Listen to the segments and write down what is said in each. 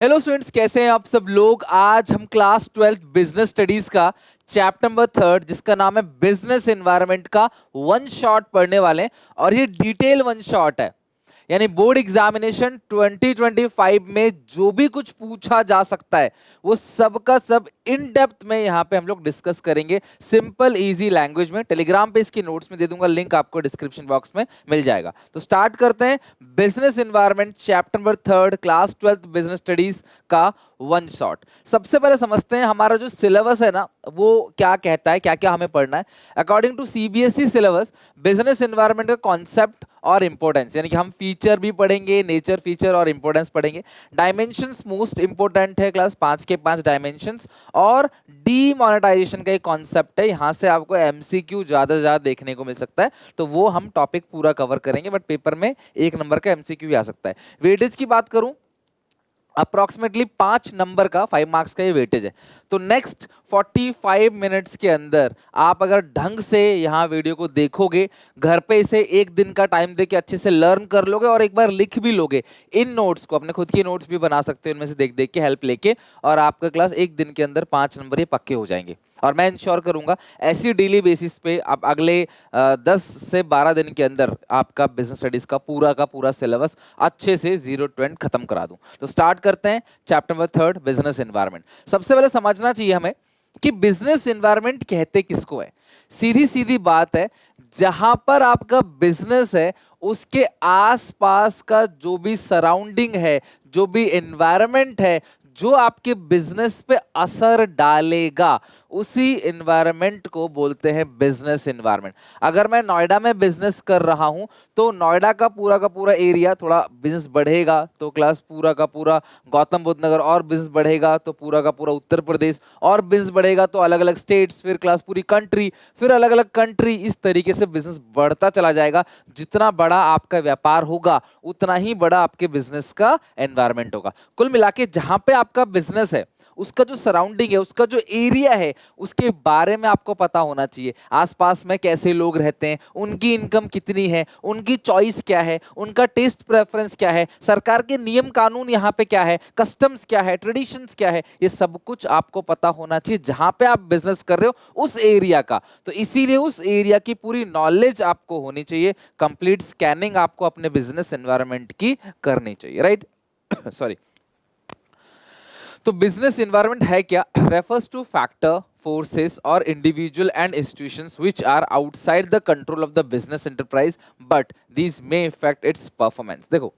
Hello students, कैसे हैं आप सब लोग। आज हम क्लास 12 बिजनेस स्टडीज का चैप्टर नंबर 3 जिसका नाम है बिजनेस एनवायरनमेंट का वन शॉट पढ़ने वाले हैं। और ये डिटेल वन शॉट है, यानी बोर्ड एग्जामिनेशन 2025 में जो भी कुछ पूछा जा सकता है वो सब का सब इन डेप्थ में यहाँ पे हम लोग डिस्कस करेंगे, सिंपल इजी लैंग्वेज में। टेलीग्राम पे इसकी नोट्स में दे दूंगा, लिंक आपको डिस्क्रिप्शन बॉक्स में मिल जाएगा। तो स्टार्ट करते हैं business environment chapter number 3 class 12 business studies का वन शॉट। सबसे पहले समझते हैं हमारा जो सिलेबस है ना वो क्या कहता है, क्या क्या हमें पढ़ना है। According to CBSE syllabus, business environment का कॉन्सेप्ट और इंपॉर्टेंस, यानी कि हम फीचर भी पढ़ेंगे, नेचर, फीचर और इंपॉर्टेंस पढ़ेंगे। डायमेंशंस मोस्ट इंपॉर्टेंट है, क्लास 5 के 5 डायमेंशंस। और डीमोनेटाइजेशन का एक कॉन्सेप्ट है, यहां से आपको एमसीक्यू ज्यादा से ज्यादा देखने को मिल सकता है, तो वो हम टॉपिक पूरा कवर करेंगे, बट पेपर में 1 नंबर का एमसीक्यू भी आ सकता है। वेटेज की बात करूं, अप्रोक्सीमेटली 5 नंबर का 5 मार्क्स का ये वेटेज है। तो नेक्स्ट 45 मिनट्स के अंदर आप अगर ढंग से यहाँ वीडियो को देखोगे, घर पे इसे 1 दिन का टाइम दे के अच्छे से लर्न कर लोगे और एक बार लिख भी लोगे इन नोट्स को, अपने खुद की नोट्स भी बना सकते हो इनमें से देख देख के हेल्प लेके, और आपका क्लास 1 दिन के अंदर 5 नंबर ये पक्के हो जाएंगे। और मैं इंश्योर करूंगा ऐसी डेली बेसिस पे आप अगले 10 से 12 दिन के अंदर आपका बिजनेस स्टडीज का पूरा सिलेबस अच्छे से 0 to 10 खत्म करा दूं। तो स्टार्ट करते हैं चैप्टर नंबर 3 बिजनेस एनवायरनमेंट। सबसे पहले समझना चाहिए हमें कि बिजनेस एनवायरनमेंट कहते किसको है। सीधी सीधी बात है, जहां पर आपका बिजनेस है उसके आसपास का जो भी सराउंडिंग है, जो भी एनवायरनमेंट है, जो आपके बिजनेस पे असर डालेगा, उसी एनवायरनमेंट को बोलते हैं बिजनेस एनवायरनमेंट। अगर मैं नोएडा में बिजनेस कर रहा हूं तो नोएडा का पूरा एरिया थोड़ा बिजनेस बढ़ेगा तो क्लास पूरा का पूरा गौतम बुद्ध नगर, और बिजनेस बढ़ेगा तो पूरा का पूरा उत्तर प्रदेश, और बिजनेस बढ़ेगा तो अलग अलग स्टेट्स, फिर क्लास पूरी कंट्री, फिर अलग अलग कंट्री। इस तरीके से बिजनेस बढ़ता चला जाएगा। जितना बड़ा आपका व्यापार होगा उतना ही बड़ा आपके बिजनेस का एनवायरनमेंट होगा। कुल मिला के जहां पे आपका बिजनेस है उसका जो सराउंडिंग है, उसका जो एरिया है, उसके बारे में आपको पता होना चाहिए। आसपास में कैसे लोग रहते हैं, उनकी इनकम कितनी है, उनकी चॉइस क्या है, उनका टेस्ट प्रेफरेंस क्या है, सरकार के नियम कानून यहाँ पे क्या है, कस्टम्स क्या है, ट्रेडिशंस क्या है, ये सब कुछ आपको पता होना चाहिए जहां पे आप बिजनेस कर रहे हो उस एरिया का। तो इसीलिए उस एरिया की पूरी नॉलेज आपको होनी चाहिए। कंप्लीट स्कैनिंग आपको अपने बिजनेस एनवायरनमेंट की करनी चाहिए, राइट। सॉरी। तो बिजनेस एनवायरनमेंट है क्या? रेफर्स टू फैक्टर, फोर्सेस और individual and institutions which are outside the control of the business enterprise but these may affect its performance. देखो,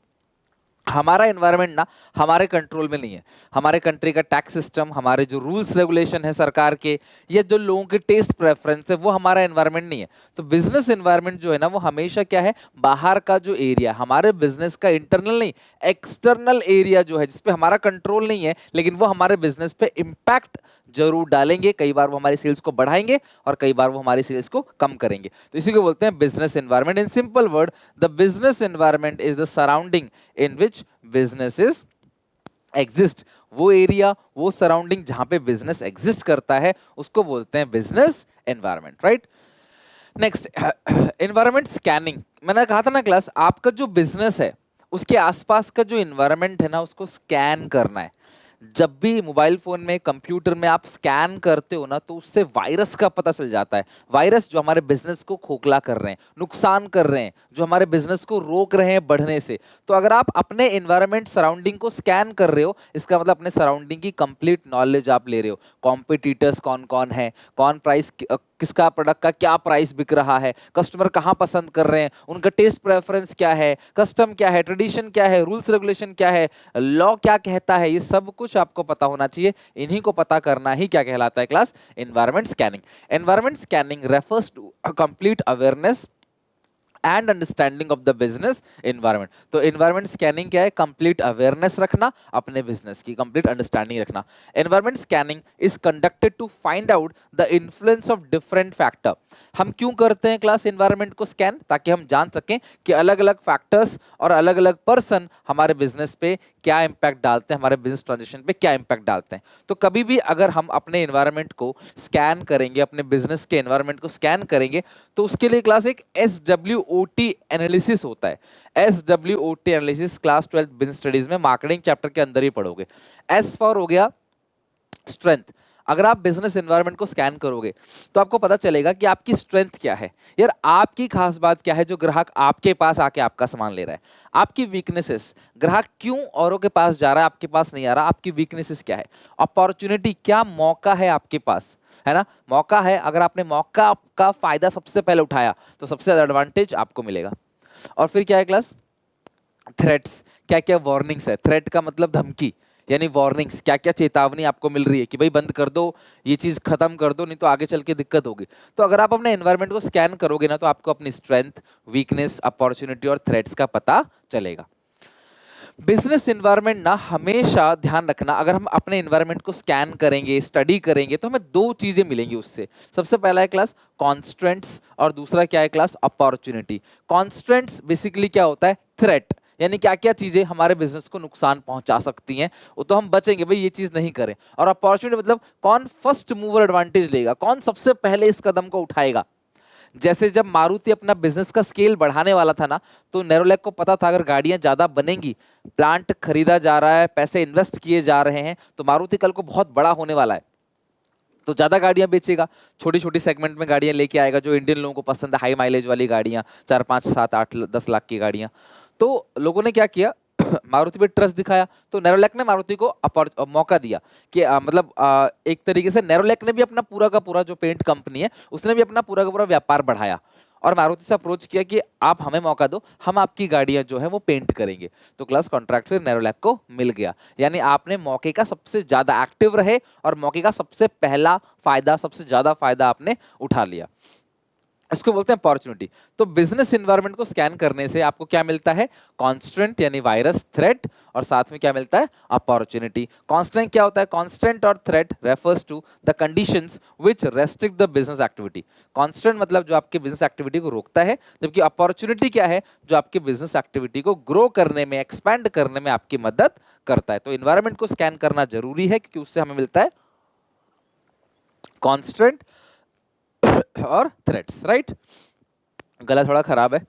हमारा एनवायरनमेंट ना हमारे कंट्रोल में नहीं है। हमारे कंट्री का टैक्स सिस्टम, हमारे जो रूल्स रेगुलेशन है सरकार के, या जो लोगों के टेस्ट प्रेफरेंस है, वो हमारा एनवायरनमेंट नहीं है। तो बिजनेस एनवायरनमेंट जो है ना वो हमेशा क्या है, बाहर का जो एरिया, हमारे बिजनेस का इंटरनल नहीं, एक्सटर्नल एरिया जो है जिसपे हमारा कंट्रोल नहीं है, लेकिन वो हमारे बिजनेस पे इंपैक्ट जरूर डालेंगे। कई बार वो हमारी सेल्स को बढ़ाएंगे और कई बार वो हमारी सेल्स को कम करेंगे। तो इसी को बोलते हैं business environment. In simple word, the business environment is the surrounding in which businesses exist. वो एरिया, वो सराउंडिंग जहां पे बिजनेस एग्जिस्ट करता है उसको बोलते हैं business environment, right. Next, environment scanning. मैंने कहा था ना क्लास, आपका जो बिजनेस है उसके आसपास का जो एनवायरनमेंट है ना उसको स्कैन करना है। जब भी मोबाइल फोन में, कंप्यूटर में आप स्कैन करते हो ना तो उससे वायरस का पता चल जाता है। वायरस जो हमारे बिजनेस को खोखला कर रहे हैं, नुकसान कर रहे हैं, जो हमारे बिजनेस को रोक रहे हैं बढ़ने से। तो अगर आप अपने एनवायरनमेंट, सराउंडिंग को स्कैन कर रहे हो, इसका मतलब अपने सराउंडिंग की कंप्लीट नॉलेज आप ले रहे हो। कॉम्पिटिटर्स कौन कौन है, कौन प्राइस, किसका प्रोडक्ट का क्या प्राइस बिक रहा है, कस्टमर कहाँ पसंद कर रहे हैं, उनका टेस्ट प्रेफरेंस क्या है, कस्टम क्या है, ट्रेडिशन क्या है, रूल्स रेगुलेशन क्या है, लॉ क्या कहता है, ये सब कुछ आपको पता होना चाहिए। इन्हीं को पता करना ही क्या कहलाता है class, environment scanning. Environment scanning refers to complete awareness and understanding of the business environment. तो एनवायरनमेंट स्कैनिंग क्या है? कंप्लीट अवेयरनेस रखना, अपने बिजनेस की कंप्लीट अंडरस्टैंडिंग रखना। Environment scanning is conducted to find out the influence of different factor. हम क्यों करते हैं क्लास एनवायरनमेंट को स्कैन? ताकि हम जान सकें कि अलग अलग फैक्टर्स और अलग अलग पर्सन हमारे बिजनेस पे क्या इंपैक्ट डालते हैं, हमारे बिजनेस ट्रांजेक्शन पे क्या इंपैक्ट डालते हैं। तो कभी भी अगर हम अपने एनवायरनमेंट को स्कैन करेंगे, अपने बिजनेस के एनवायरनमेंट को स्कैन करेंगे, तो उसके लिए क्लास एक SWOT SWOT एनालिसिस होता है। SWOT analysis class 12 business studies में मार्केटिंग चैप्टर के अंदर ही पढ़ोगे। S फॉर हो गया स्ट्रेंथ। अगर आप बिजनेस एनवायरनमेंट को स्कैन करोगे तो आपको पता चलेगा कि आपकी स्ट्रेंथ क्या है, यार आपकी खास बात क्या है जो ग्राहक आपके पास आके आपका सामान ले रहा है। आपकी वीकनेसेस, ग्राहक क्यों औरों के पास जा रहा है आपके पास नहीं आ रहा, आपकी वीकनेसेस क्या है। अपॉर्चुनिटी, क्या मौका है आपके पास, है ना, मौका है, अगर आपने मौका का फायदा सबसे पहले उठाया तो सबसे ज्यादा एडवांटेज आपको मिलेगा। और फिर क्या है क्लास, थ्रेट्स, क्या क्या वार्निंग्स है। थ्रेट का मतलब धमकी, यानी वार्निंग्स, क्या क्या चेतावनी आपको मिल रही है कि भाई बंद कर दो, ये चीज खत्म कर दो, नहीं तो आगे चल के दिक्कत होगी। तो अगर आप अपने एनवायरनमेंट को स्कैन करोगे ना तो आपको अपनी स्ट्रेंथ, वीकनेस, अपॉर्चुनिटी और थ्रेट्स का पता चलेगा। बिजनेस एनवायरनमेंट ना हमेशा ध्यान रखना, अगर हम अपने एनवायरनमेंट को स्कैन करेंगे, स्टडी करेंगे तो हमें दो चीजें मिलेंगी उससे। सबसे पहला है क्लास कॉन्स्ट्रेंट्स और दूसरा क्या है क्लास अपॉर्चुनिटी। कॉन्स्ट्रेंट्स बेसिकली क्या होता है, थ्रेट, यानी क्या क्या चीजें हमारे बिजनेस को नुकसान पहुंचा सकती हैं, वो तो हम बचेंगे भाई, ये चीज नहीं करें। और अपॉर्चुनिटी मतलब कौन फर्स्ट मूवर एडवांटेज लेगा, कौन सबसे पहले इस कदम को उठाएगा। जैसे जब मारुति अपना बिजनेस का स्केल बढ़ाने वाला था ना, तो नेरोलैक को पता था अगर गाड़ियां ज्यादा बनेंगी, प्लांट खरीदा जा रहा है, पैसे इन्वेस्ट किए जा रहे हैं, तो मारुति कल को बहुत बड़ा होने वाला है, तो ज्यादा गाड़ियां बेचेगा, छोटी छोटी सेगमेंट में गाड़ियां लेके आएगा जो इंडियन लोगों को पसंद है, हाई माइलेज वाली गाड़ियां, 4 5 7 8 10 लाख की गाड़ियां। तो लोगों ने क्या किया, मारुति पे ट्रस्ट दिखाया, तो नेरोलैक ने मारुति को मौका दिया कि मतलब एक तरीके से नेरोलैक ने भी अपना पूरा का पूरा, जो पेंट कंपनी है उसने भी अपना पूरा का पूरा व्यापार बढ़ाया और मारुति से अप्रोच किया कि आप हमें मौका दो, हम आपकी गाड़ियां जो है वो पेंट करेंगे। तो क्लास कॉन्ट्रैक्ट फिर नेरोलैक को मिल गया। यानी आपने मौके का सबसे ज्यादा एक्टिव रहे और मौके का सबसे पहला फायदा, सबसे ज्यादा फायदा आपने उठा लिया, इसको बोलते हैं अपॉर्चुनिटी। तो बिजनेस एनवायरनमेंट को स्कैन करने से आपको क्या मिलता है, कॉन्स्टेंट यानी वायरस, थ्रेट, और साथ में क्या मिलता है, अपॉर्चुनिटी। कॉन्स्टेंट क्या होता है, कॉन्स्टेंट और threat refers to the conditions which restrict the business activity. Constant मतलब जो आपके बिजनेस एक्टिविटी को रोकता है, जबकि अपॉर्चुनिटी क्या है, जो आपके बिजनेस एक्टिविटी को ग्रो करने में, एक्सपैंड करने में आपकी मदद करता है। तो एनवायरनमेंट को स्कैन करना जरूरी है क्योंकि उससे हमें मिलता है कॉन्स्टेंट और थ्रेट्स, राइट। गला थोड़ा खराब है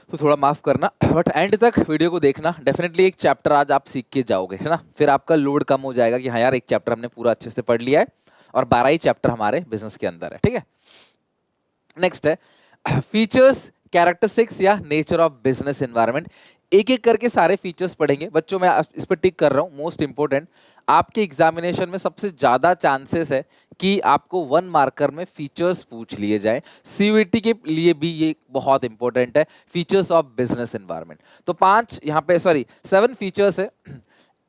तो थोड़ा माफ करना, बट एंड तक वीडियो को देखना, डेफिनेटली एक चैप्टर आज आप सीख के जाओगे, है ना, फिर आपका लोड कम हो जाएगा कि हाँ यार एक चैप्टर हमने पूरा अच्छे से पढ़ लिया है और 12 ही चैप्टर हमारे बिजनेस के अंदर है, ठीक है। नेक्स्ट है फीचर्स, कैरेक्टरिस्टिक्स या नेचर ऑफ बिजनेस एनवायरनमेंट। एक एक करके सारे फीचर्स पढ़ेंगे बच्चों, मैं इस पर टिक कर रहा हूं, मोस्ट इंपोर्टेंट। आपके एग्जामिनेशन में सबसे ज्यादा चांसेस है कि आपको 1 मार्कर में फीचर्स पूछ लिए जाए। सीयूईटी के लिए भी ये बहुत इंपॉर्टेंट है, फीचर्स ऑफ बिजनेस एनवायरनमेंट। तो 5 यहाँ पे, सॉरी 7 फीचर्स है।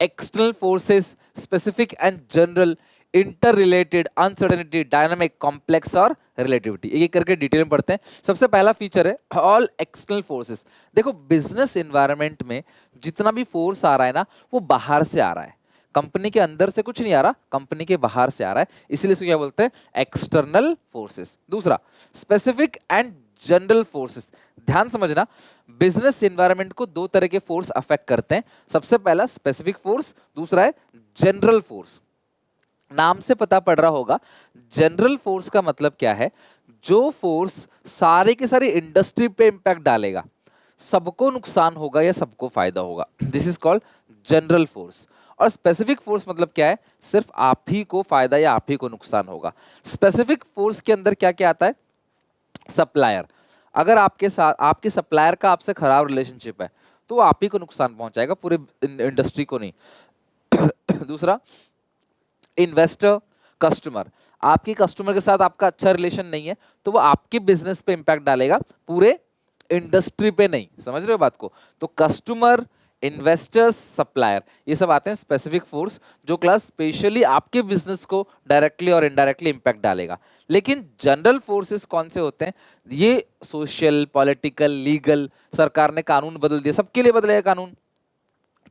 External forces, specific and general, inter related, uncertainty, dynamic, complex और रिलेटिविटी। एक एक करके डिटेल में पढ़ते हैं। सबसे पहला फीचर है ऑल एक्सटर्नल फोर्सेस। देखो बिजनेस एनवायरनमेंट में जितना भी फोर्स आ रहा है ना, वो बाहर से आ रहा है, कंपनी के अंदर से कुछ नहीं आ रहा, कंपनी के बाहर से आ रहा है, इसलिए इसको क्या बोलते हैं, एक्सटर्नल फोर्सेस। दूसरा स्पेसिफिक एंड जनरल फोर्सेस। ध्यान समझना, बिजनेस एनवायरनमेंट को 2 तरह के फोर्स अफेक्ट करते हैं। सबसे पहला स्पेसिफिक फोर्स, दूसरा है जनरल फोर्स। नाम से पता पड़ रहा होगा, जनरल फोर्स का मतलब क्या है, जो फोर्स सारे के सारे इंडस्ट्री पे इंपैक्ट डालेगा, सबको नुकसान होगा या सबको फायदा होगा, this is called general force. और स्पेसिफिक फोर्स मतलब क्या है, सिर्फ आप ही को फायदा या आप ही को नुकसान होगा। स्पेसिफिक फोर्स के अंदर क्या क्या आता है, सप्लायर। अगर आपके साथ, आपके सप्लायर का आपसे खराब रिलेशनशिप है तो वो आप ही को नुकसान पहुंचाएगा, पूरे इंडस्ट्री को नहीं। दूसरा इन्वेस्टर, कस्टमर। आपके कस्टमर के साथ आपका अच्छा रिलेशन नहीं है तो वो आपके बिजनेस पे इंपैक्ट डालेगा, पूरे इंडस्ट्री पे नहीं। समझ रहे हो बात को। तो कस्टमर, इन्वेस्टर्स, सप्लायर, ये सब आते हैं स्पेसिफिक फोर्स, जो क्लास स्पेशली आपके बिजनेस को डायरेक्टली और इनडायरेक्टली इंपैक्ट डालेगा। लेकिन जनरल फोर्सेस कौन से होते हैं, ये सोशल, पॉलिटिकल, लीगल, सरकार ने कानून बदल दिया, सबके लिए बदलेगा कानून,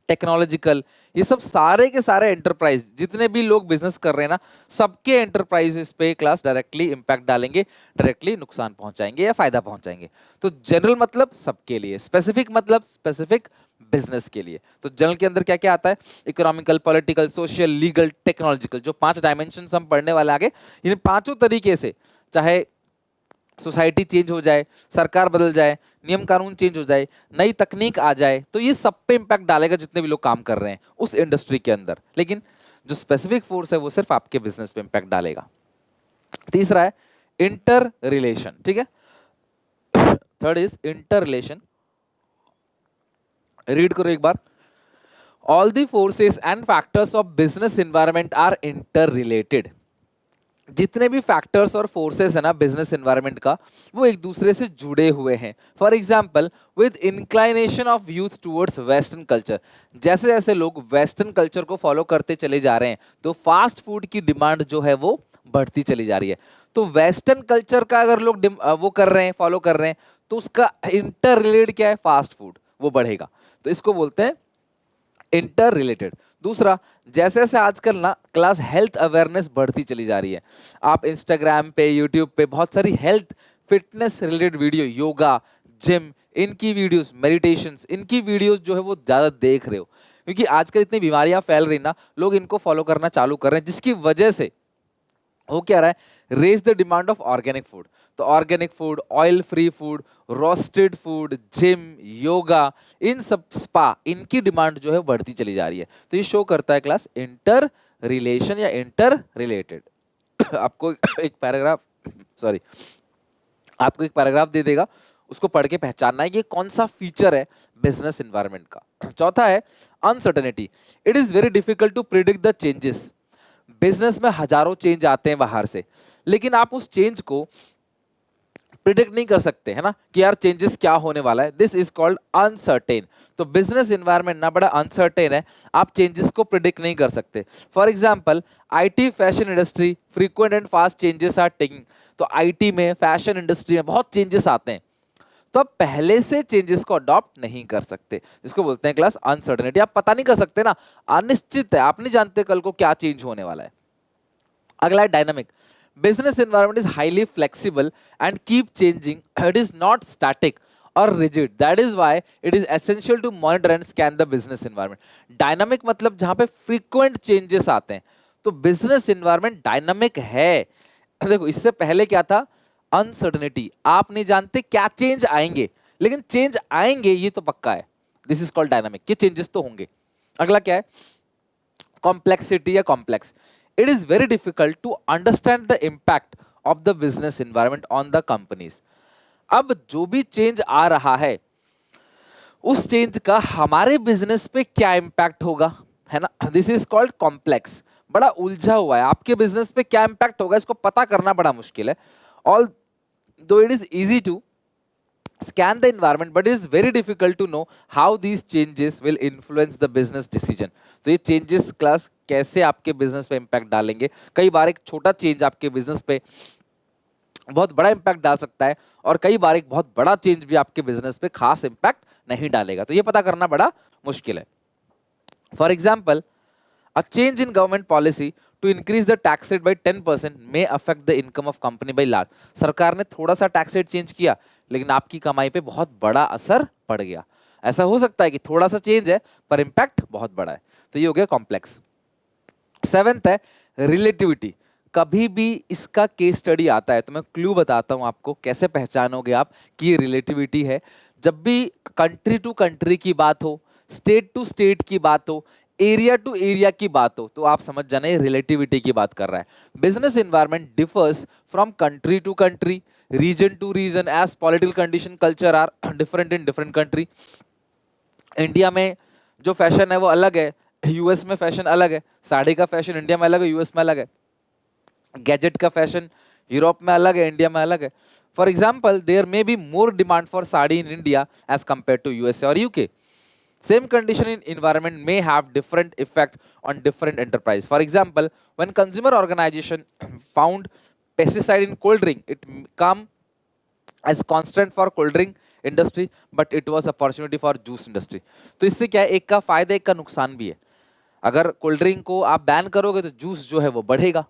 टेक्नोलॉजिकल, ये सब सारे के सारे एंटरप्राइज, जितने भी लोग बिजनेस कर रहे हैं ना, सबके एंटरप्राइजेस पे क्लास डायरेक्टली इंपैक्ट डालेंगे, डायरेक्टली नुकसान पहुंचाएंगे या फायदा पहुंचाएंगे। तो जनरल मतलब सबके लिए, स्पेसिफिक मतलब स्पेसिफिक बिजनेस के लिए। तो जनरल के अंदर क्या क्या आता है, economical, political, social, legal, technological, जो 5 डायमेंशन हम पढ़ने वाले आगे, इन पांचों तरीके से, चाहे सोसाइटी चेंज हो जाए, सरकार बदल जाए, नियम कानून चेंज हो जाए, नई तकनीक आ जाए, तो ये सब पे इंपैक्ट डालेगा जितने भी लोग काम कर रहे हैं उस इंडस्ट्री के अंदर। लेकिन जो स्पेसिफिक फोर्स है वो सिर्फ आपके बिजनेस पे इंपैक्ट डालेगा। तीसरा है इंटर रिलेशन, ठीक है। Third is inter relation. Read करो एक बार। All the forces and factors of business environment are inter related. जितने भी फैक्टर्स और फोर्सेस है ना बिजनेस एनवायरनमेंट का, वो एक दूसरे से जुड़े हुए हैं। For example, with inclination of youth towards western culture, जैसे जैसे लोग वेस्टर्न कल्चर को फॉलो करते चले जा रहे हैं तो फास्ट फूड की डिमांड जो है वो बढ़ती चली जा रही है। तो वेस्टर्न कल्चर का अगर लोग वो कर रहे हैं, फॉलो कर रहे हैं, तो उसका इंटर रिलेटेड क्या है, फास्ट फूड, वो बढ़ेगा। तो इसको बोलते हैं इंटर रिलेटेड। दूसरा, जैसे जैसे आजकल ना क्लास हेल्थ अवेयरनेस बढ़ती चली जा रही है, आप इंस्टाग्राम पे, यूट्यूब पे बहुत सारी health fitness related video, yoga, gym, इनकी वीडियोस, मेडिटेशंस, इनकी वीडियोस जो है वो ज्यादा देख रहे हो, क्योंकि आजकल इतनी बीमारियां फैल रही ना, लोग इनको फॉलो करना चालू कर रहे हैं, जिसकी वजह से वो क्या रहा है, raise the demand of organic food. तो organic food, oil free food, roasted food, gym, yoga, इन सब, स्पा, इनकी डिमांड जो है बढ़ती चली जा रही है। तो ये शो करता है क्लास इंटर रिलेशन या इंटर रिलेटेड। आपको एक पैराग्राफ, सॉरी, आपको एक पैराग्राफ दे देगा, उसको पढ़ के पहचानना है कि कौन सा फीचर है बिजनेस एनवायरनमेंट का। चौथा है uncertainty. It is very difficult to predict the changes. Business में हजारों चेंज आते हैं बाहर से, लेकिन आप उस चेंज को प्रिडिक्ट नहीं कर सकते, है ना, कि यार चेंजेस क्या होने वाला है। This is called uncertain. तो बिजनेस एनवायरनमेंट ना बड़ा अनसर्टेन है, आप चेंजेस को प्रिडिक्ट नहीं कर सकते। For example, IT, fashion industry, frequent and fast changes are taking. तो आईटी में, फैशन इंडस्ट्री में बहुत चेंजेस आते हैं, तो आप पहले से चेंजेस को अडॉप्ट नहीं कर सकते, जिसको बोलते हैं क्लास अनसर्टेनिटी। आप पता नहीं कर सकते ना, अनिश्चित है, आप नहीं जानते कल को क्या चेंज होने वाला है। अगला है dynamic. Business environment is highly flexible and keep changing, it is not static और rigid. That is why it is essential to monitor and scan the business environment. Dynamic मतलब जहां पे फ्रीक्वेंट चेंजेस आते हैं, तो बिजनेस एनवायरनमेंट डायनामिक है। देखो, इससे पहले क्या था, अनसर्टेनिटी, आप नहीं जानते क्या चेंज आएंगे, लेकिन चेंज आएंगे ये तो पक्का है। दिस इज कॉल्ड डायनामिक, कि चेंजेस तो होंगे। अगला क्या है, कॉम्प्लेक्सिटी या complex. It is very difficult to understand the impact of the business environment on the companies. अब जो भी चेंज आ रहा है, उस चेंज का हमारे बिजनेस पे क्या इम्पैक्ट होगा, है ना, दिस इज कॉल्ड कॉम्प्लेक्स। बड़ा उलझा हुआ है, आपके बिजनेस पे क्या इम्पैक्ट होगा इसको पता करना बड़ा मुश्किल है। Although it is easy to scan the environment, but it is very difficult to know how these changes will influence the business decision. तो ये changes क्लास कैसे आपके बिजनेस पे इम्पैक्ट डालेंगे। कई बार एक छोटा चेंज आपके बिजनेस पे बहुत बड़ा इम्पैक्ट डाल सकता है, और कई बार एक बहुत बड़ा चेंज भी आपके बिजनेस पे खास इम्पैक्ट नहीं डालेगा। तो ये पता करना बड़ा मुश्किल है। For example, a change in government policy to increase the tax rate by 10% may affect the income of company by large. सरकार ने थोड़ा सा टैक्स रेट चेंज किया, लेकिन आपकी कमाई पे बहुत बड़ा असर पड़ गया। ऐसा हो सकता है कि थोड़ा सा चेंज है पर इंपैक्ट बहुत बड़ा है। तो ये हो गया कॉम्प्लेक्स। सेवेंथ है रिलेटिविटी। कभी भी इसका केस स्टडी आता है तो मैं क्लू बताता हूं आपको, कैसे पहचानोगे आप कि ये रिलेटिविटी है। जब भी कंट्री टू कंट्री की बात हो, स्टेट टू स्टेट की बात हो, एरिया टू एरिया की बात हो, तो आप समझ जाना ये रिलेटिविटी की बात कर रहा है। Business environment differs from country to country, region to region, as political condition, culture are different in different country. India में जो फैशन है वो अलग है, यूएस में फैशन अलग है। साड़ी का फैशन इंडिया में अलग है, यूएस में अलग है। गैजेट का फैशन यूरोप में अलग है, इंडिया में अलग है। For example, there may be more demand for sari in India as compare to USA और UK. Same condition in environment may have different effect on different enterprise. For example, when consumer organization found pesticide in cold drink, it come as constant for cold drink industry, but it was opportunity for juice industry. तो इससे क्या है, एक का फायदा एक का नुकसान भी है। अगर कोल्ड ड्रिंक को आप बैन करोगे तो जूस जो है वो बढ़ेगा,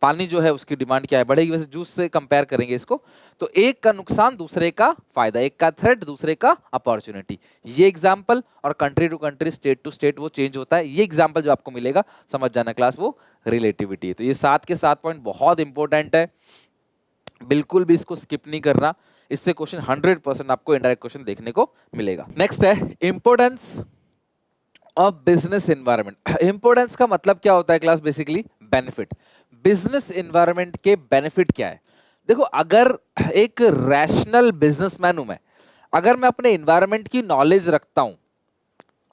पानी जो है उसकी डिमांड क्या है, बढ़ेगी। वैसे जूस से कंपेयर करेंगे इसको, तो एक का नुकसान दूसरे का फायदा, एक का थ्रेट दूसरे का अपॉर्चुनिटी। ये एग्जांपल, और country to country, state to state वो चेंज होता है। ये एग्जांपल जो आपको मिलेगा, समझ जाना क्लास, वो रिलेटिविटी है। तो ये 7 के 7 पॉइंट बहुत इंपॉर्टेंट है, बिल्कुल भी इसको स्किप नहीं करना। इससे क्वेश्चन 100% आपको इनडायरेक्ट क्वेश्चन देखने को मिलेगा। नेक्स्ट है importance of business environment. Importance का मतलब क्या होता है class? Basically benefit. Business environment के बेनिफिट क्या है? देखो, अगर एक रैशनल बिजनेसमैन हूं मैं, अगर मैं अपने एनवायरनमेंट की नॉलेज रखता हूं,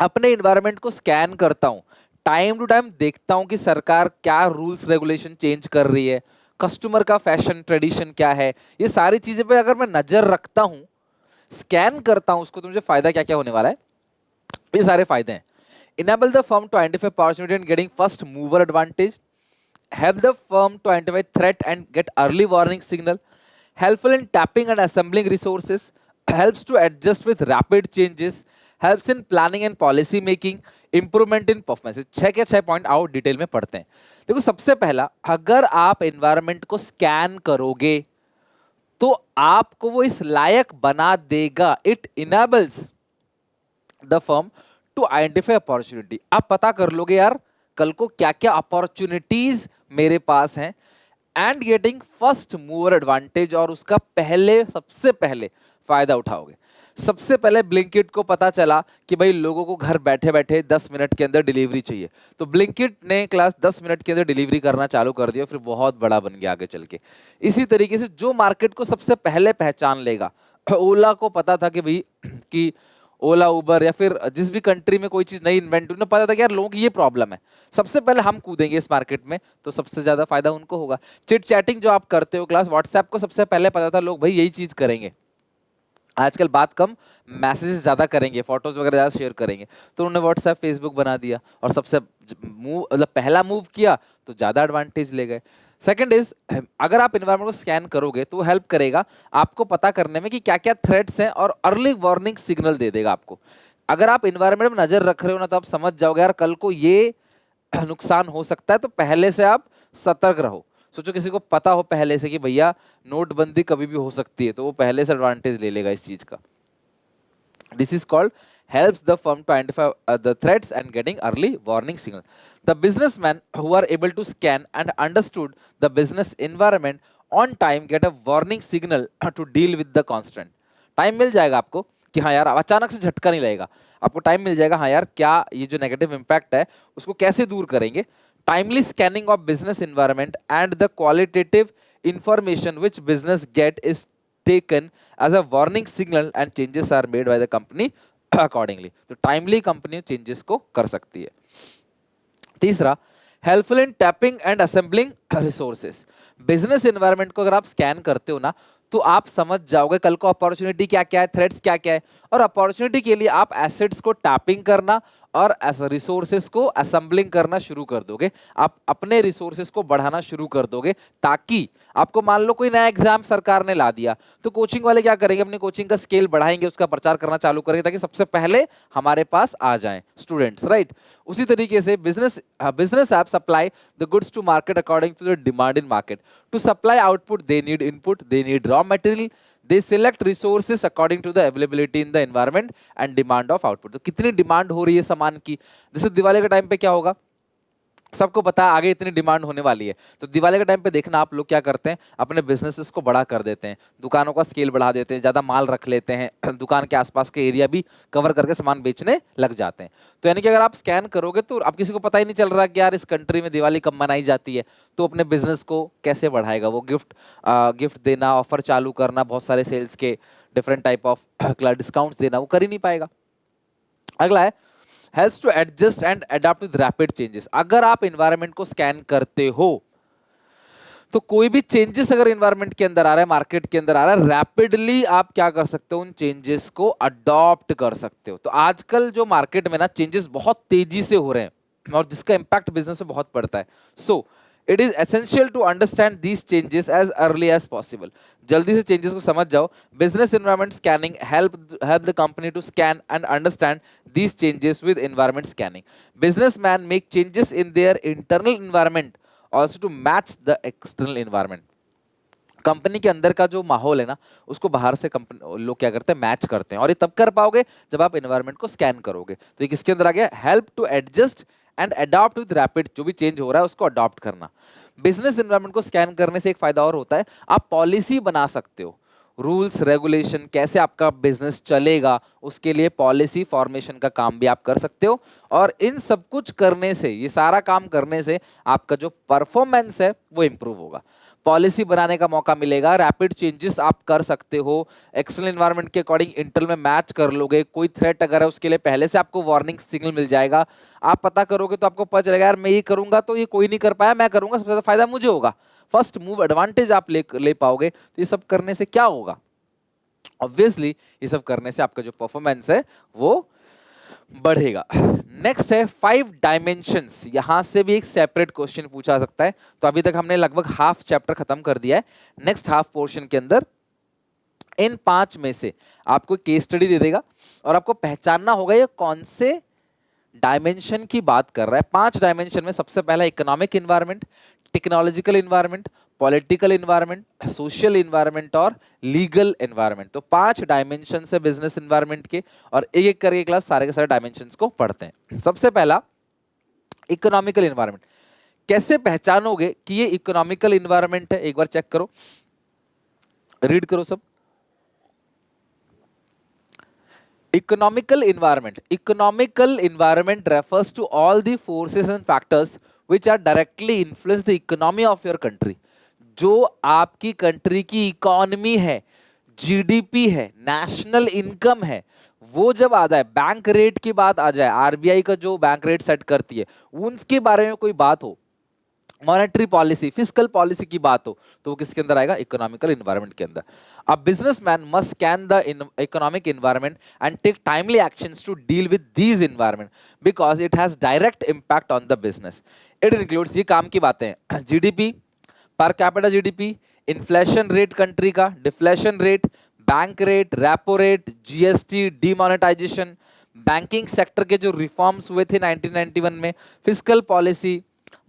अपने एनवायरनमेंट को स्कैन करता हूं, टाइम टू टाइम देखता हूं कि सरकार क्या रूल्स रेगुलेशन चेंज कर रही है, कस्टमर का फैशन ट्रेडिशन क्या है, ये सारी चीजें पे अगर मैं नजर रखता हूं, स्कैन करता हूं उसको, तो मुझे फायदा क्या क्या होने वाला है? ये सारे फायदे हैं। Enable the firm to identify opportunity and getting first mover advantage. Help the firm to identify threat and get early warning signal. Helpful in tapping and assembling resources. Helps to adjust with rapid changes. Helps in planning and policy making. Improvement in performance. 6 के 6 point आओ detail में पढ़ते हैं। देखो, सबसे पहला, अगर आप एनवायरनमेंट को स्कैन करोगे तो आपको वो इस लायक बना देगा। It enables the firm to identify opportunity. आप पता कर लोगे यार कल को क्या क्या अपॉर्चुनिटीज मेरे पास हैं, and getting first mover advantage, और उसका सबसे पहले फायदा उठाओगे। सबसे पहले ब्लिंकिट को पता चला कि भाई लोगों को घर बैठे बैठे 10 मिनट के अंदर डिलीवरी चाहिए, तो ब्लिंकिट ने क्लास 10 मिनट के अंदर डिलीवरी करना चालू कर दिया, फिर बहुत बड़ा बन गया आगे चल के। इसी तरीके से जो मार्केट को सबसे पहले पहचान लेगा, ओला को पता था कि भाई कि ओला उबर या फिर जिस भी कंट्री में कोई चीज नई इन्वेंट हुई, पता था कि यार लोगों की ये प्रॉब्लम है, सबसे पहले हम कूदेंगे इस मार्केट में, तो सबसे ज्यादा फायदा उनको होगा। चिट चैटिंग जो आप करते हो क्लास, व्हाट्सएप को सबसे पहले पता था लोग भाई यही चीज करेंगे, आजकल बात कम मैसेजेस ज्यादा करेंगे, फोटोज वगैरह ज्यादा शेयर करेंगे, तो उन्होंने व्हाट्सएप फेसबुक बना दिया और सबसे मतलब पहला मूव किया तो ज्यादा एडवांटेज ले गए। सेकंड इज, अगर आप एनवायरनमेंट को स्कैन करोगे तो हेल्प करेगा आपको पता करने में कि क्या क्या थ्रेट्स हैं, और अर्ली वार्निंग सिग्नल दे देगा आपको। अगर आप एनवायरनमेंट में नजर रख रहे हो ना, तो आप समझ जाओगे यार कल को ये नुकसान हो सकता है, तो पहले से आप सतर्क रहो। सोचो किसी को पता हो पहले से कि भैया नोटबंदी कभी भी हो सकती है, तो वो पहले से एडवांटेज ले लेगा इस चीज का। This is called helps the firm to identify the threats and getting early warning signal. The businessmen who are able to scan and understood the business environment on time get a warning signal to deal with the constant. Time मिल जाएगा आपको कि हाँ यार, अचानक से झटका नहीं लगेगा, आपको टाइम मिल जाएगा, हाँ यार क्या ये जो नेगेटिव इंपैक्ट है उसको कैसे दूर करेंगे। Timely scanning of business environment and the qualitative information which business get is taken as a warning signal and changes are made by the company accordingly. तो टाइमली कंपनी चेंजेस को कर सकती है। तीसरा, helpful in tapping and assembling resources. Business environment को अगर आप scan करते हो ना, तो आप समझ जाओगे कल को अपॉर्चुनिटी क्या क्या है, थ्रेट्स क्या क्या है, और अपॉर्चुनिटी के लिए आप एसेट्स को टैपिंग करना और रिसोर्सेस को असेंबलिंग करना शुरू कर दोगे। आप अपने रिसोर्सेस को बढ़ाना शुरू कर दोगे, ताकि आपको मान लो कोई नया एग्जाम सरकार ने ला दिया, तो कोचिंग वाले क्या करेंगे, अपनी कोचिंग का स्केल बढ़ाएंगे, उसका प्रचार करना चालू करेंगे, ताकि सबसे पहले हमारे पास आ जाएं स्टूडेंट्स, राइट। उसी तरीके से business app supply the goods to market according to the demand in market. To supply output they need input, they need raw material, they select resources according to the availability in the environment and demand of output। तो कितनी demand हो रही है सामान की, जैसे दिवाली के time पे क्या होगा, सबको पता है आगे इतनी डिमांड होने वाली है, तो दिवाली के टाइम पे देखना आप लोग क्या करते हैं, अपने बिजनेसेस को बड़ा कर देते हैं, दुकानों का स्केल बढ़ा देते हैं, ज्यादा माल रख लेते हैं, दुकान के आसपास के एरिया भी कवर करके सामान बेचने लग जाते हैं। तो यानी कि अगर आप स्कैन करोगे तो आप किसी को पता ही नहीं चल रहा कि यार इस कंट्री में दिवाली कब मनाई जाती है, तो अपने बिजनेस को कैसे बढ़ाएगा, वो गिफ्ट देना, ऑफर चालू करना, बहुत सारे सेल्स के डिफरेंट टाइप ऑफ डिस्काउंट्स देना, वो कर ही नहीं पाएगा। अगला है helps to adjust and adapt with rapid changes। अगर आप environment को स्कैन करते हो तो कोई भी चेंजेस अगर environment के अंदर आ रहा है, मार्केट के अंदर आ रहा है, रैपिडली आप क्या कर सकते हो, उन चेंजेस को अडॉप्ट कर सकते हो। तो आजकल जो मार्केट में ना चेंजेस बहुत तेजी से हो रहे हैं और जिसका इंपैक्ट बिजनेस पे बहुत पड़ता है, so it is essential to understand these changes as early as possible. जल्दी से चेंजेस को समझ जाओ। Business environment scanning help the company to scan and understand these changes with environment scanning. Businessman make changes in their internal environment also to match the external environment. Company के अंदर का जो माहौल है ना, उसको बाहर से कंपनी लोग क्या करते हैं, मैच करते हैं, और ये तब कर पाओगे जब आप एनवायरनमेंट को स्कैन करोगे। तो ये किसके अंदर आ गया, help to adjust and adopt with rapid, जो भी चेंज हो रहा है उसको अडॉप्ट करना। बिजनेस एनवायरनमेंट को स्कैन करने से एक फायदा और होता है, आप पॉलिसी बना सकते हो, रूल्स रेगुलेशन, कैसे आपका बिजनेस चलेगा, उसके लिए पॉलिसी फॉर्मेशन का काम भी आप कर सकते हो। और इन सब कुछ करने से, ये सारा काम करने से आपका जो परफॉर्मेंस है वो इंप्रूव होगा। पॉलिसी बनाने का मौका मिलेगा, रैपिड चेंजेस आप कर सकते हो, एक्सटर्नल एनवायरनमेंट के अकॉर्डिंग इंटरनल में मैच कर लोगे। कोई थ्रेट अगर है उसके लिए पहले से आपको वार्निंग सिग्नल मिल जाएगा। आप पता करोगे तो आपको पता चलेगा यार मैं ये करूंगा तो ये कोई नहीं कर पाया, मैं करूंगा सबसे ज्यादा फायदा मुझे होगा। फर्स्ट मूव एडवांटेज आप ले पाओगे। तो ये सब करने से क्या होगा, ऑब्वियसली ये सब करने से आपका जो परफॉर्मेंस है वो बढ़ेगा। नेक्स्ट है 5 डायमेंशंस। यहां से भी एक सेपरेट क्वेश्चन पूछा सकता है। तो अभी तक हमने लगभग हाफ चैप्टर खत्म कर दिया है। नेक्स्ट हाफ पोर्शन के अंदर इन 5 में से आपको केस स्टडी दे देगा और आपको पहचानना होगा ये कौन से डायमेंशन की बात कर रहा है। 5 डायमेंशन में सबसे पहला economic environment, technological environment, political environment, social environment और लीगल इन्वायरमेंट। तो 5 डायमेंशन है बिजनेस इन्वायरमेंट के, और एक एक करके क्लास सारे के सारे डायमेंशन को पढ़ते हैं। सबसे पहला इकोनॉमिकल इन्वायरमेंट। कैसे पहचानोगे कि ये इकोनॉमिकल इन्वायरमेंट है, एक बार चेक करो, रीड करो सब। Economical environment refers to all the forces and factors which are directly influence the economy of your country. जो आपकी कंट्री की इकोनॉमी है, जीडीपी है, नेशनल इनकम है, वो जब आ जाए, बैंक रेट की बात आ जाए, आरबीआई का जो बैंक रेट सेट करती है उनके बारे में कोई बात हो, मॉनेटरी पॉलिसी, फिस्कल पॉलिसी की बात हो, तो वो किसके अंदर आएगा, इकोनॉमिकल इन्वायरमेंट के अंदर। A businessman must scan the economic environment and take timely actions to deal with these environment because it has direct impact on the business. It includes, ये काम की बातें हैं, GDP, per capita GDP, inflation rate country का, deflation rate, bank rate, repo rate, GST, demonetisation, banking sector के जो reforms हुए थे 1991 में, fiscal policy,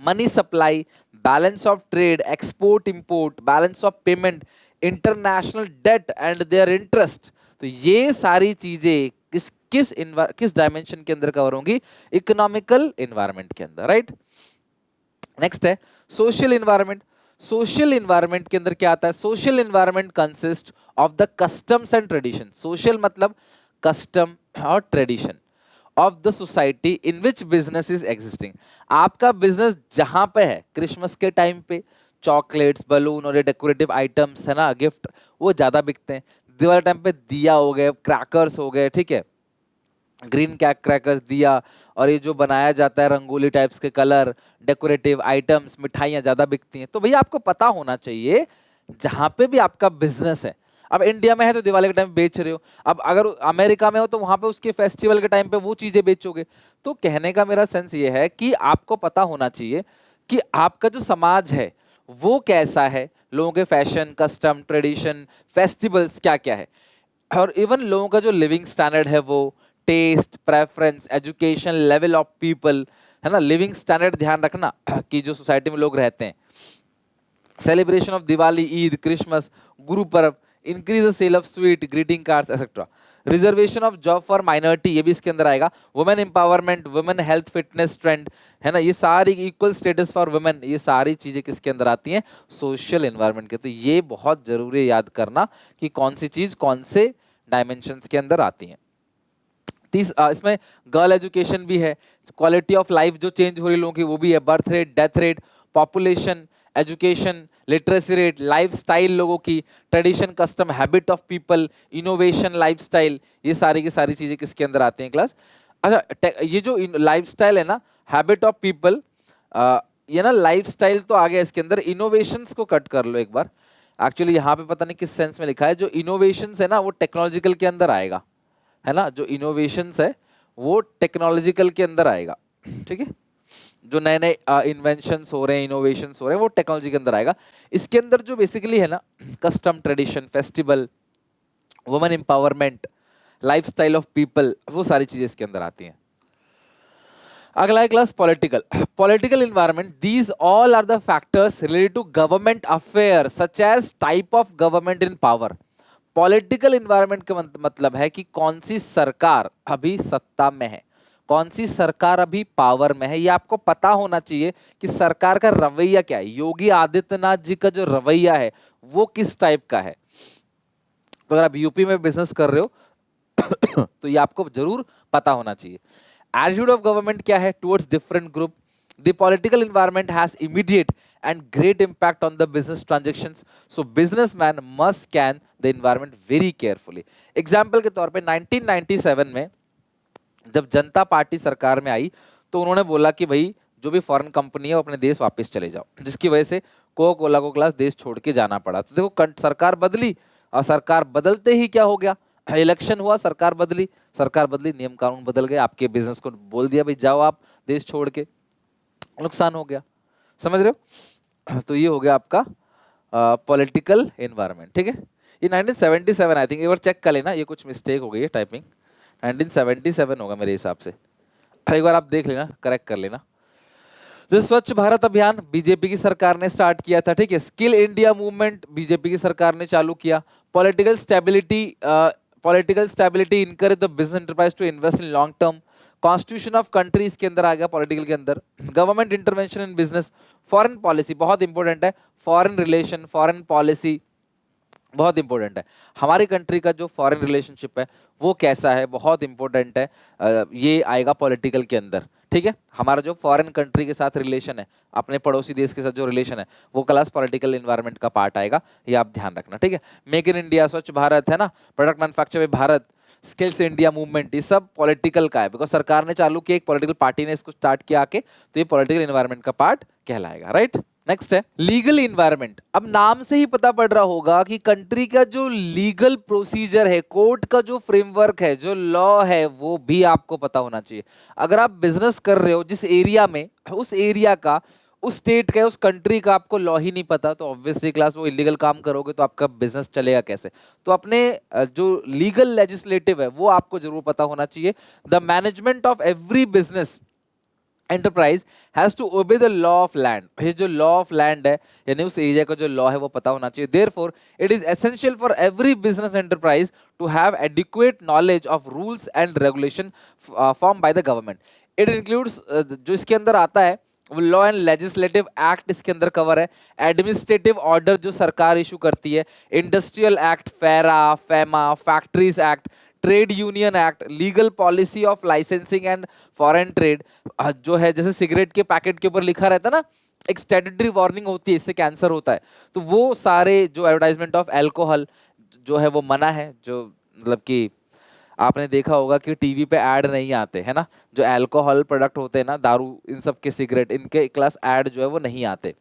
money supply, balance of trade, export import, balance of payment, international debt and their interest. तो ये सारी चीजें किस डायमेंशन के अंदर कवर होंगी, इकोनॉमिकल इन्वायरमेंट के अंदर, राइट। नेक्स्ट है सोशल इन्वायरमेंट। सोशल इन्वायरमेंट के अंदर क्या आता है, social environment consist of the customs and tradition. Social मतलब कस्टम और tradition of the society in which business is existing. आपका बिजनेस जहां पे है, क्रिसमस के टाइम पे चॉकलेट्स, बलून और ये डेकोरेटिव आइटम्स है ना, गिफ्ट, वो ज्यादा बिकते हैं। दिवाली टाइम पे दिया हो गए, क्रैकर्स हो गए, ठीक है, ग्रीन क्रैकर्स, दिया, और ये जो बनाया जाता है रंगोली टाइप्स के कलर, डेकोरेटिव आइटम्स, मिठाइयाँ ज्यादा बिकती हैं। तो भैया आपको पता होना चाहिए जहां पे भी आपका बिजनेस है। अब इंडिया में है तो दिवाली के टाइम बेच रहे हो, अब अगर अमेरिका में हो तो वहां पे उसके फेस्टिवल के टाइम पे वो चीजें बेचोगे। तो कहने का मेरा सेंस ये है कि आपको पता होना चाहिए कि आपका जो समाज है वो कैसा है, लोगों के फैशन, कस्टम, ट्रेडिशन, फेस्टिवल्स क्या क्या है, और इवन लोगों का जो लिविंग स्टैंडर्ड है, वो taste, preference, education level of people, है ना, लिविंग स्टैंडर्ड ध्यान रखना कि जो सोसाइटी में लोग रहते हैं, celebration of Diwali, Eid, Christmas, Guru Parv, increase the sale of sweet, greeting cards etcetera, reservation of job for minority, ये भी इसके अंदर आएगा, women empowerment, women health fitness trend, है ना, ये सारी, इक्वल स्टेटस फॉर वुमेन, ये सारी चीजें किसके अंदर आती हैं, सोशल एनवायरनमेंट के। तो ये बहुत जरूरी है याद करना कि कौन सी चीज कौन से डायमेंशंस के अंदर आती हैं। इसमें गर्ल एजुकेशन भी है, क्वालिटी ऑफ लाइफ जो चेंज हो रही लोगों की वो भी है, birth rate, death rate, population, education, literacy rate, lifestyle लोगों की, tradition, custom, habit of people, innovation, lifestyle, ये सारी की सारी चीजें किसके अंदर आती हैं क्लास। अच्छा, ये जो लाइफस्टाइल है ना, हैबिट ऑफ पीपल, ये ना लाइफस्टाइल तो आ गया इसके अंदर, इनोवेशंस को कट कर लो एक बार। एक्चुअली यहाँ पे पता नहीं किस सेंस में लिखा है, जो इनोवेशंस है ना वो टेक्नोलॉजिकल के अंदर आएगा, है ना, जो इनोवेशंस है वो टेक्नोलॉजिकल के अंदर आएगा, ठीक है, जो नए नए इन्वेंशंस हो रहे हैं, इनोवेशंस हो रहे हैं, वो टेक्नोलॉजी के अंदर आएगा। इसके अंदर जो बेसिकली है ना, custom, tradition, festival, women empowerment, lifestyle of people, वो सारी चीजें इसके अंदर आती हैं। अगला है class political. Political environment, these all are the factors related to government affair such as type of government in power. Political environment का मतलब है कि कौन सी सरकार अभी सत्ता में है, कौन सी सरकार अभी पावर में है। ये आपको पता होना चाहिए कि सरकार का रवैया क्या है, योगी आदित्यनाथ जी का जो रवैया है वो किस टाइप का है। तो अगर आप यूपी में बिजनेस कर रहे हो तो ये आपको जरूर पता होना चाहिए। एटीट्यूड ऑफ गवर्नमेंट क्या है towards different group. The political environment has immediate and great impact on the business transactions, so businessman must scan the environment very carefully। Example के तौर पे 1997 में जब जनता पार्टी सरकार में आई तो उन्होंने बोला कि भाई जो भी फॉरेन कंपनी है वो अपने देश वापस चले जाओ, जिसकी वजह से कोका कोला को ग्लास देश छोड़ के जाना पड़ा। तो देखो सरकार बदली, और सरकार बदलते ही क्या हो गया, इलेक्शन हुआ, सरकार बदली, नियम कानून बदल गए, आपके बिजनेस को बोल दिया भाई जाओ आप देश छोड़ के, नुकसान हो गया। समझ रहे हो? तो ये हो गया आपका पॉलिटिकल एनवायरनमेंट। ठीक है, ये 1977 आई थिंक, एक बार चेक कर लेना, ये कुछ मिस्टेक हो गई है टाइपिंग, 1977 होगा मेरे हिसाब से, एक बार आप देख लेना, करेक्ट कर लेना। जो स्वच्छ भारत अभियान बीजेपी की सरकार ने स्टार्ट किया था। ठीक है, स्किल इंडिया मूवमेंट बीजेपी की सरकार ने चालू किया। Political stability encourage the business enterprise to invest in long term. Constitution of country इसके अंदर आ गया, पॉलिटिकल के अंदर। Government intervention in business. Foreign policy बहुत इंपॉर्टेंट है, फॉरेन रिलेशन, फॉरेन पॉलिसी बहुत इंपॉर्टेंट है। हमारी कंट्री का जो फॉरेन रिलेशनशिप है वो कैसा है, बहुत इंपॉर्टेंट है, ये आएगा पॉलिटिकल के अंदर। ठीक है, हमारा जो फॉरेन कंट्री के साथ रिलेशन है, अपने पड़ोसी देश के साथ जो रिलेशन है, वो क्लास पॉलिटिकल एनवायरनमेंट का पार्ट आएगा, ये आप ध्यान रखना। ठीक है, मेक इन इंडिया, स्वच्छ भारत है ना, प्रोडक्ट मैन्युफैक्चर में भारत, स्किल्स इंडिया मूवमेंट, ये सब पॉलिटिकल का है, बिकॉज सरकार ने चालू किया, एक पॉलिटिकल पार्टी ने इसको स्टार्ट किया आके, तो ये पॉलिटिकल एनवायरनमेंट का पार्ट कहलाएगा। राइट, नेक्स्ट है लीगल इन्वायरमेंट। अब नाम से ही पता पड़ रहा होगा कि कंट्री का जो लीगल प्रोसीजर है, कोर्ट का जो फ्रेमवर्क है, जो लॉ है, वो भी आपको पता होना चाहिए। अगर आप बिजनेस कर रहे हो जिस एरिया में, उस एरिया का, उस स्टेट का, उस कंट्री का आपको लॉ ही नहीं पता, तो ऑब्वियसली क्लास वो इलीगल काम करोगे तो आपका बिजनेस चलेगा कैसे। तो अपने जो लीगल लेजिस्लेटिव है वो आपको जरूर पता होना चाहिए। The management of every business enterprise has to obey the law of land. ये जो लॉ ऑफ लैंड है, यानी उस एरिया का जो लॉ है वो पता होना चाहिए। Therefore it is essential for every business enterprise to have adequate knowledge of rules and regulation form by the government. It includes, जो इसके अंदर आता है वो लॉ एंड लेजिस्लेटिव एक्ट इसके अंदर कवर है, एडमिनिस्ट्रेटिव ऑर्डर जो सरकार इशू करती है, इंडस्ट्रियल एक्ट, फेरा, FEMA, factories act, trade union act, legal policy of licensing and foreign trade, जो है जैसे सिगरेट के पैकेट के ऊपर लिखा रहता है ना, एक स्टैट्यूटरी वार्निंग होती है, इससे कैंसर होता है, तो वो सारे जो एडवर्टाइजमेंट ऑफ अल्कोहल जो है वो मना है। जो मतलब कि आपने देखा होगा कि टीवी पे ऐड नहीं आते है ना, जो अल्कोहल प्रोडक्ट होते हैं ना, दारू, इन सब के, सिगरेट, इनके क्लास ऐड जो है वो नहीं आते।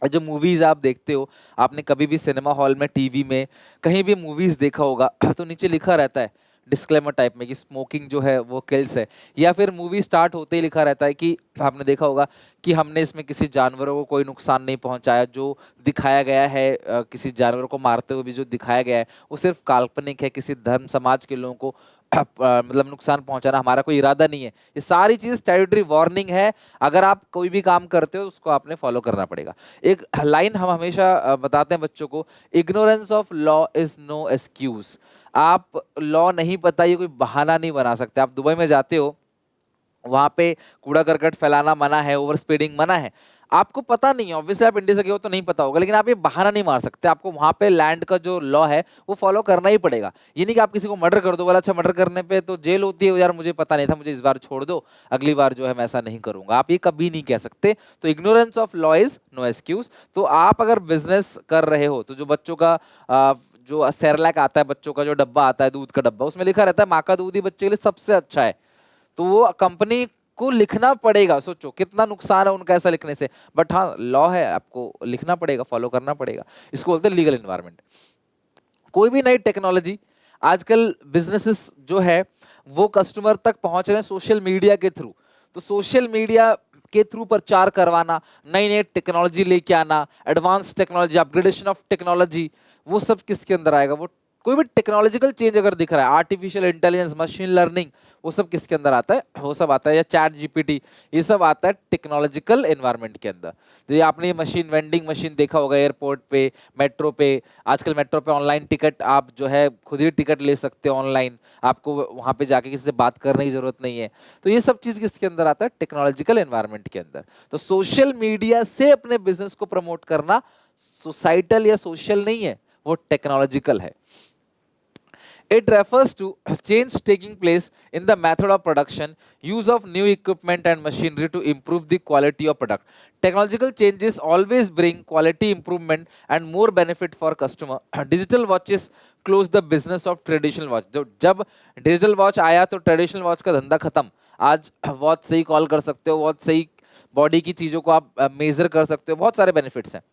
जो मूवीज आप देखते हो, आपने कभी भी सिनेमा हॉल में, टीवी में, कहीं भी मूवीज देखा होगा तो नीचे लिखा रहता है डिस्क्लेमर टाइप में कि स्मोकिंग जो है वो किल्स है, या फिर मूवी स्टार्ट होते ही लिखा रहता है कि आपने देखा होगा कि हमने इसमें किसी जानवरों को कोई नुकसान नहीं पहुंचाया, जो दिखाया गया है किसी जानवर को मारते हुए भी जो दिखाया गया है वो सिर्फ काल्पनिक है, किसी धर्म समाज के लोगों को मतलब नुकसान पहुंचाना हमारा कोई इरादा नहीं है। ये सारी चीज स्टैट्यूटरी वार्निंग है, अगर आप कोई भी काम करते हो उसको आपने फॉलो करना पड़ेगा। एक लाइन हम हमेशा बताते हैं बच्चों को, ignorance of law is no excuse. आप लॉ नहीं पता ये कोई बहाना नहीं बना सकते। आप दुबई में जाते हो, वहां पे कूड़ा करकट फैलाना मना है, ओवर स्पीडिंग मना है, आपको पता नहीं है, ऑब्वियसली आप इंडिया से गए हो तो नहीं पता होगा, लेकिन आप ये बहाना नहीं मार सकते, आपको वहां पे लैंड का जो लॉ है वो फॉलो करना ही पड़ेगा। ये नहीं कि आप किसी को मर्डर कर दो, बोला अच्छा मर्डर करने पे तो जेल होती है, यार मुझे पता नहीं था, मुझे इस बार छोड़ दो, अगली बार जो है मैं ऐसा नहीं करूंगा, आप ये कभी नहीं कह सकते। तो ignorance of law is no excuse. तो आप अगर बिजनेस कर रहे हो तो जो बच्चों का जो सेरेलैक आता है, बच्चों का जो डब्बा आता है, दूध का डब्बा, उसमें लिखा रहता है माँ का दूध ही बच्चे के लिए सबसे अच्छा है, तो वो कंपनी को लिखना पड़ेगा। सोचो कितना नुकसान है उनका ऐसा लिखने से, बट हाँ लॉ है, आपको लिखना पड़ेगा, फॉलो करना पड़ेगा। इसको बोलते हैं लीगल एनवायरनमेंट। कोई भी नई टेक्नोलॉजी, आजकल बिजनेसेस जो है वो कस्टमर तक पहुंच रहे हैं सोशल मीडिया के थ्रू, तो सोशल मीडिया के थ्रू प्रचार करवाना, नई नई टेक्नोलॉजी लेके आना, advance technology, upgradation of technology, वो सब किसके अंदर आएगा? वो कोई भी टेक्नोलॉजिकल चेंज अगर दिख रहा है, आर्टिफिशियल इंटेलिजेंस, मशीन लर्निंग, वो सब किसके अंदर आता है? वो सब आता है, या चैट जीपीटी, ये सब आता है टेक्नोलॉजिकल एनवायरनमेंट के अंदर। तो ये आपने मशीन, वेंडिंग मशीन देखा होगा एयरपोर्ट पे, मेट्रो पे, आजकल मेट्रो पे ऑनलाइन टिकट आप जो है खुद ही टिकट ले सकते हो ऑनलाइन, आपको वहाँ पे जाके किसी से बात करने की जरूरत नहीं है। तो ये सब चीज़ किसके अंदर आता है? टेक्नोलॉजिकल एनवायरनमेंट के अंदर। तो सोशल मीडिया से अपने बिजनेस को प्रमोट करना सोसाइटल या सोशल नहीं है, वो टेक्नोलॉजिकल है। It refers to change taking place in the method of production, use of new equipment and machinery to improve the quality of product. Technological changes always bring quality improvement and more benefit for customer. Digital watches close the business of traditional watch. जब digital watch आया तो traditional watch का धंधा खत्म. आज watch से ही call कर सकते हो, वॉच से ही बॉडी की चीजों को आप मेजर कर सकते हो, बहुत सारे बेनिफिट्स हैं.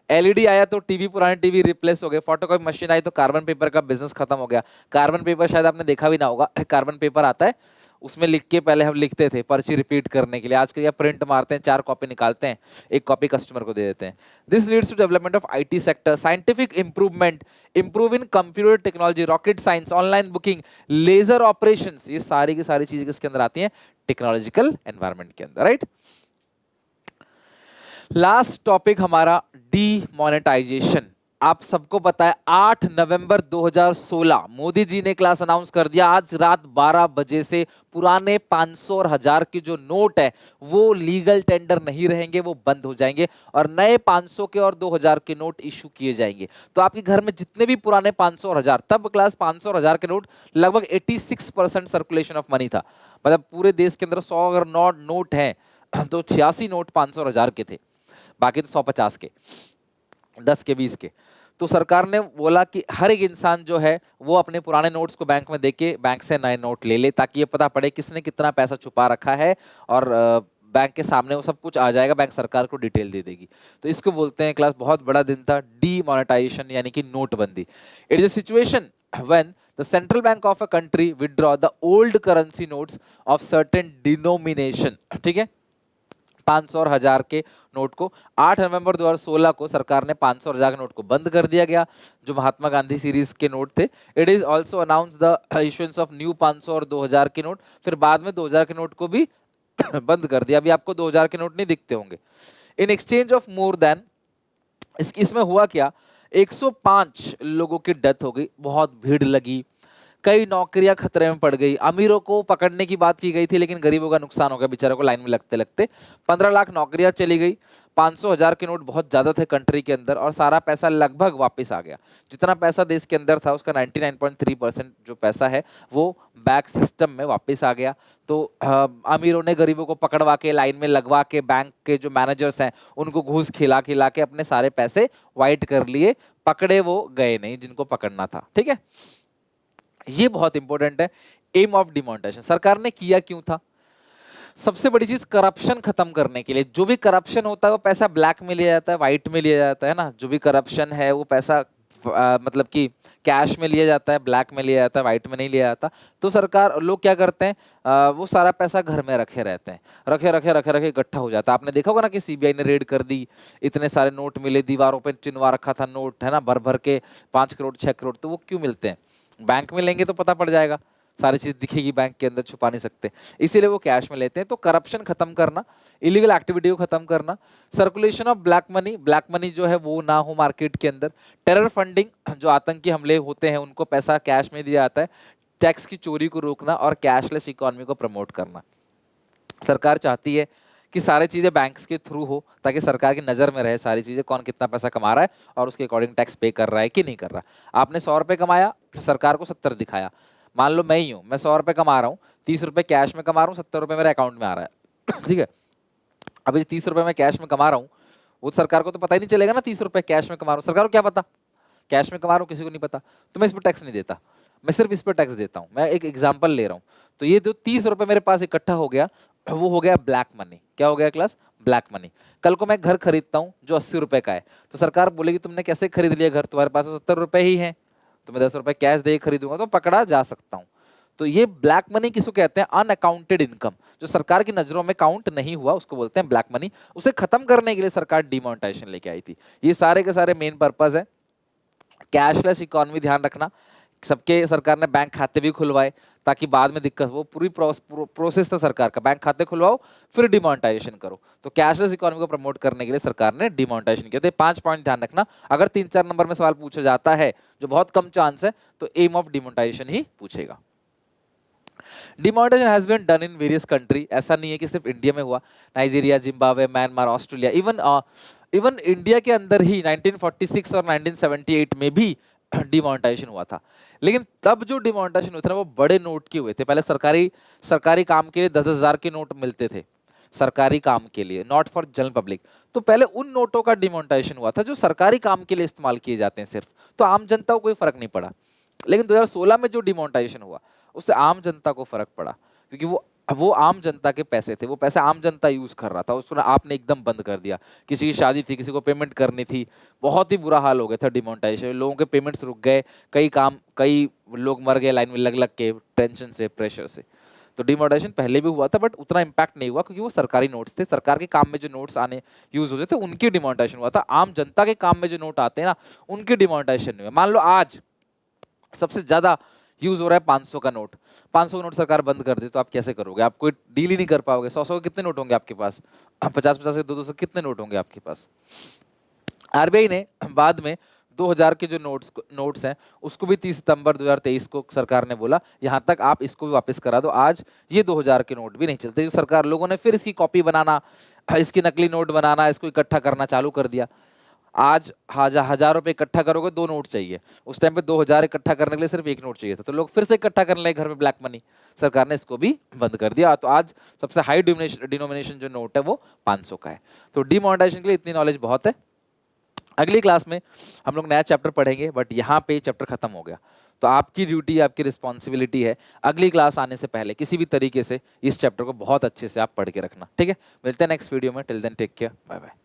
एलईडी आया तो टीवी, पुराने टीवी रिप्लेस हो गए. फोटोकॉपी मशीन आई तो कार्बन पेपर का बिजनेस खत्म हो गया. कार्बन पेपर शायद आपने देखा भी ना होगा. कार्बन पेपर आता है, उसमें लिख के पहले हम लिखते थे पर्ची रिपीट करने के लिए. आज के प्रिंट मारते हैं, 4 कॉपी निकालते हैं, 1 कॉपी कस्टमर को दे देते हैं. This leads to development of IT sector, scientific improvement, improve in computer technology, rocket science, online booking, laser operations. ये सारी की सारी चीजें किसके अंदर आती हैं? टेक्नोलॉजिकल एनवायरनमेंट के अंदर, राइट. लास्ट टॉपिक हमारा डीमोनेटाइजेशन. आप सबको पता है 8 नवंबर 2016 मोदी जी ने क्लास अनाउंस कर दिया, आज रात 12 बजे से पुराने 500 और 1000 के जो नोट है वो लीगल टेंडर नहीं रहेंगे, वो बंद हो जाएंगे और नए 500 के और 2000 के नोट इशू किए जाएंगे. तो आपके घर में जितने भी पुराने 500 और 1000, तब क्लास 500 और 1000 के नोट लगभग 86% सर्कुलेशन ऑफ मनी था. मतलब पूरे देश के अंदर 100 अगर नोट है तो 86 नोट 500 और 1000 के थे, बाकी तो 150 के, 10 के, 20 के. तो सरकार ने बोला कि हर एक इंसान जो है वो अपने पुराने नोट्स को बैंक में देके बैंक से नए नोट ले ले, ताकि ये पता पड़े किसने कितना पैसा छुपा रखा है, और बैंक के सामने वो सब कुछ आ जाएगा, बैंक सरकार को डिटेल दे देगी. तो इसको बोलते हैं क्लास, बहुत बड़ा दिन था डीमोनेटाइजेशन यानी कि नोटबंदी. It is a situation when the central bank of a country withdraw the old currency notes of certain denomination. ठीक है, 500 और 1000 के नोट को 8 नवंबर 2016 को सरकार ने 500 और 1000 के नोट को बंद कर दिया गया, जो महात्मा गांधी सीरीज के नोट थे. It is also announce the issuance of new 500 और 2000 के नोट. फिर बाद में 2000 के नोट को भी बंद कर दिया. अभी आपको 2000 के नोट नहीं दिखते होंगे. In exchange of more than, इसमें हुआ क्या, 105 लोगों की डेथ हो गई, बहुत भीड़ लगी, कई नौकरियां खतरे में पड़ गई. अमीरों को पकड़ने की बात की गई थी, लेकिन गरीबों का नुकसान हो गया, बेचारों को लाइन में लगते लगते 15 लाख नौकरियां चली गई. 500 1000 के नोट बहुत ज्यादा थे कंट्री के अंदर, और सारा पैसा लगभग वापस आ गया. जितना पैसा देश के अंदर था उसका 99.3% जो पैसा है वो बैंक सिस्टम में वापस आ गया. तो अमीरों ने गरीबों को पकड़वा के लाइन में लगवा के, बैंक के जो मैनेजर्स हैं उनको घूस खिला खिला के अपने सारे पैसे वाइट कर लिए. पकड़े वो गए नहीं जिनको पकड़ना था. ठीक है, ये बहुत इंपॉर्टेंट है. एम ऑफ डिमोनेटाइजेशन, सरकार ने किया क्यों था? सबसे बड़ी चीज करप्शन खत्म करने के लिए. जो भी करप्शन होता है वो पैसा ब्लैक में लिया जाता है, व्हाइट में लिया जाता है ना. जो भी करप्शन है वो पैसा मतलब कि कैश में लिया जाता है, ब्लैक में लिया जाता है, व्हाइट में नहीं लिया जाता. तो सरकार, लोग क्या करते हैं, वो सारा पैसा घर में रखे रहते हैं, रखे रखे रखे रखे इकट्ठा हो जाता है. आपने देखा होगा ना कि सीबीआई ने रेड कर दी, इतने सारे नोट मिले, दीवारों पे चिन्हवा रखा था नोट, है ना, भर भर के 5 करोड़ 6 करोड़. तो वो क्यों मिलते हैं? बैंक में लेंगे तो पता पड़ जाएगा, सारी चीज दिखेगी, बैंक के अंदर छुपा नहीं सकते, इसीलिए वो कैश में लेते हैं. तो करप्शन खत्म करना, इलीगल एक्टिविटी को खत्म करना, सर्कुलेशन ऑफ ब्लैक मनी जो है वो ना हो मार्केट के अंदर, टेरर फंडिंग, जो आतंकी हमले होते हैं उनको पैसा कैश में दिया जाता है, टैक्स की चोरी को रोकना और कैशलेस इकोनॉमी को प्रमोट करना. सरकार चाहती है कि सारी चीजें बैंक्स के थ्रू हो, ताकि सरकार की नजर में रहे सारी चीजें, कौन कितना पैसा कमा रहा है और उसके अकॉर्डिंग टैक्स पे कर रहा है कि नहीं कर रहा. आपने 100 रुपए कमाया, सरकार को 70 दिखाया. मान लो मैं ही हूं, मैं 100 रुपए कमा रहा हूँ, 30 रुपए कैश में कमा रहा हूँ, 70 रुपए मेरे अकाउंट में आ रहा है. ठीक है, अभी 30 रुपए मैं कैश में कमा रहा हूँ, वो सरकार को तो पता ही नहीं चलेगा ना 30 रुपए कैश में कमा रहा हूँ. सरकार को क्या पता कैश में कमा रहा हूँ, किसी को नहीं पता. तो मैं इस पर टैक्स नहीं देता, मैं सिर्फ इस पर टैक्स देता हूँ. मैं एक एग्जाम्पल ले रहा हूँ. तो ये जो 30 रुपए मेरे पास इकट्ठा हो गया, वो हो गया ब्लैक मनी. क्या हो गया क्लास? Black money. कल को मैं घर खरीदता हूँ जो 80 रुपए का है, तो सरकार बोलेगी तुमने कैसे खरीद लिया घर, तुम्हारे पास 70 रुपए ही है, तो मैं 10 रुपए कैश दे खरीदूंगा तो पकड़ा जा सकता हूँ. तो ये ब्लैक मनी किसको कहते हैं? अनअकाउंटेड इनकम, जो सरकार की नजरों में काउंट नहीं हुआ, उसको बोलते हैं ब्लैक मनी. उसे खत्म करने के लिए सरकार डिमोनेटाइजेशन लेके आई थी. ये सारे के सारे मेन पर्पज है. कैशलेस इकोनॉमी, ध्यान रखना, सबके सरकार ने बैंक खाते भी खुलवाए ताकि बाद में दिक्कत, वो पूरी प्रोसेस था सरकार का, बैंक खाते खुलवाओ फिर डिमोनेटाइजेशन करो. तो कैशलेस इकोनॉमी को प्रमोट करने के लिए सरकार ने डिमोनेटाइजेशन किया. तो 5 पॉइंट ध्यान रखना. अगर 3-4 नंबर में सवाल पूछा जाता है, जो बहुत कम चांस है, तो एम ऑफ डिमोनेटाइजेशन ही पूछेगा. Demonetisation has been done in various country. ऐसा नहीं है कि सिर्फ इंडिया में हुआ, Nigeria, Zimbabwe, Myanmar, Australia, even India के अंदर ही 1946 और 1978 में भी डिमोनेटाइजेशन हुआ था। लेकिन तब जो डिमोनेटाइजेशन हुए थे ना वो बड़े नोट के हुए थे। पहले सरकारी सरकारी काम के लिए 10,000 के नोट मिलते थे, सरकारी काम के लिए, नॉट फॉर जनरल पब्लिक। तो पहले उन नोटों का डिमोनेटाइजेशन हुआ था जो सरकारी काम के लिए इस्तेमाल किए जाते हैं सिर्फ, तो आम जनता को कोई फर्क नहीं पड़ा। लेकिन 2016 में जो डिमोनेटाइजेशन हुआ उससे आम जनता को फर्क पड़ा, क्योंकि वो आम जनता के पैसे थे, वो पैसे आम जनता यूज कर रहा था, उसको आपने एकदम बंद कर दिया। किसी की शादी थी, किसी को पेमेंट करनी थी, बहुत ही बुरा हाल हो गया था डिमोनेटाइजेशन, लोगों के पेमेंट्स रुक गए, कई लोग मर गए लाइन में लग लग के, टेंशन से, प्रेशर से। तो डिमोनेटाइजेशन पहले भी हुआ था बट उतना इम्पैक्ट नहीं हुआ, क्योंकि वो सरकारी नोट्स थे, सरकार के काम में जो नोट्स आने यूज होते थे उनकी डिमोनेटाइजेशन हुआ था। आम जनता के काम में जो नोट आते हैं ना उनकी डिमोनेटाइजेशन नहीं हुआ। मान लो आज सबसे ज्यादा यूज हो रहा है 500 का नोट, 500 का नोट सरकार बंद कर दे तो आप कैसे करोगे? आप कोई डील ही नहीं कर पाओगे। 100 के कितने नोट होंगे आपके पास? 50 के 200 कितने नोट होंगे आपके पास? आरबीआई ने बाद में 2000 के जो नोट्स हैं उसको भी 30 सितंबर 2023 को सरकार ने बोला यहाँ तक आप इसको भी वापस करा दो। आज ये 2000 के नोट भी नहीं चलते, सरकार लोगों ने फिर इसकी कॉपी बनाना, इसकी नकली नोट बनाना, इसको इकट्ठा करना चालू कर दिया। आज 1000 रुपए इकट्ठा करोगे 2 नोट चाहिए, उस टाइम पे 2000 इकट्ठा करने के लिए सिर्फ 1 नोट चाहिए था, तो लोग फिर से इकट्ठा करने लगे घर में ब्लैक मनी। सरकार ने इसको भी बंद कर दिया। तो आज सबसे हाई डिनोमिनेशन जो नोट है वो 500 का है। तो डिमोनेटाइजेशन के लिए इतनी नॉलेज बहुत है। अगली क्लास में हम लोग नया चैप्टर पढ़ेंगे, बट यहाँ पे चैप्टर खत्म हो गया। तो आपकी ड्यूटी, आपकी रिस्पॉन्सिबिलिटी है अगली क्लास आने से पहले किसी भी तरीके से इस चैप्टर को बहुत अच्छे से आप पढ़ के रखना, ठीक है? मिलते हैं नेक्स्ट वीडियो में। Till then take care, bye bye.